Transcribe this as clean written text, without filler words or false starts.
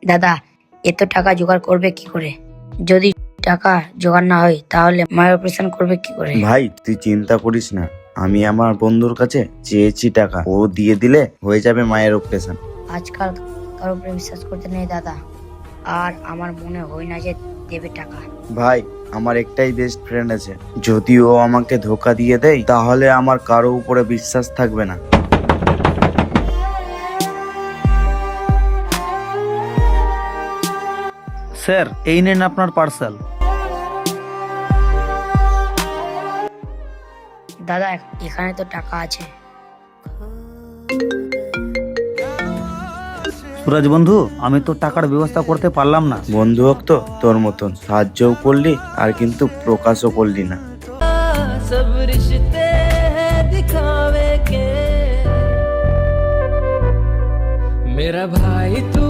দাদা, এত টাকা জোগাড় করবে কি করে? যদি টাকা জোগাড় না হয় তাহলে মায়ের অপারেশন করবে কি করে? ভাই তুই চিন্তা করিস না, আমি আমার বন্ধুর কাছে চেয়েছি টাকা, ও দিয়ে দিলে হয়ে যাবে মায়ের অপারেশন। আজকাল কারোর উপরে বিশ্বাস করতে নেই দাদা, আর আমার মনে হয় না যে দেবে টাকা। ভাই আমার একটাই বেস্ট ফ্রেন্ড আছে, যদি ও আমাকে ধোকা দিয়ে দেয় তাহলে আমার কারো উপরে বিশ্বাস থাকবে না। স্যার, এই নেন আপনার পার্সেল। দাদা, এখানে তো টাকা আছে। সুরাজ বন্ধু, আমি তো টাকার ব্যবস্থা করতে পারলাম না। বন্ধু হোক তো তোর মতন সাহায্যও করলি আর কিন্তু প্রকাশও করলি না। सब रिश्ते हैं दिखावे के, मेरा भाई तू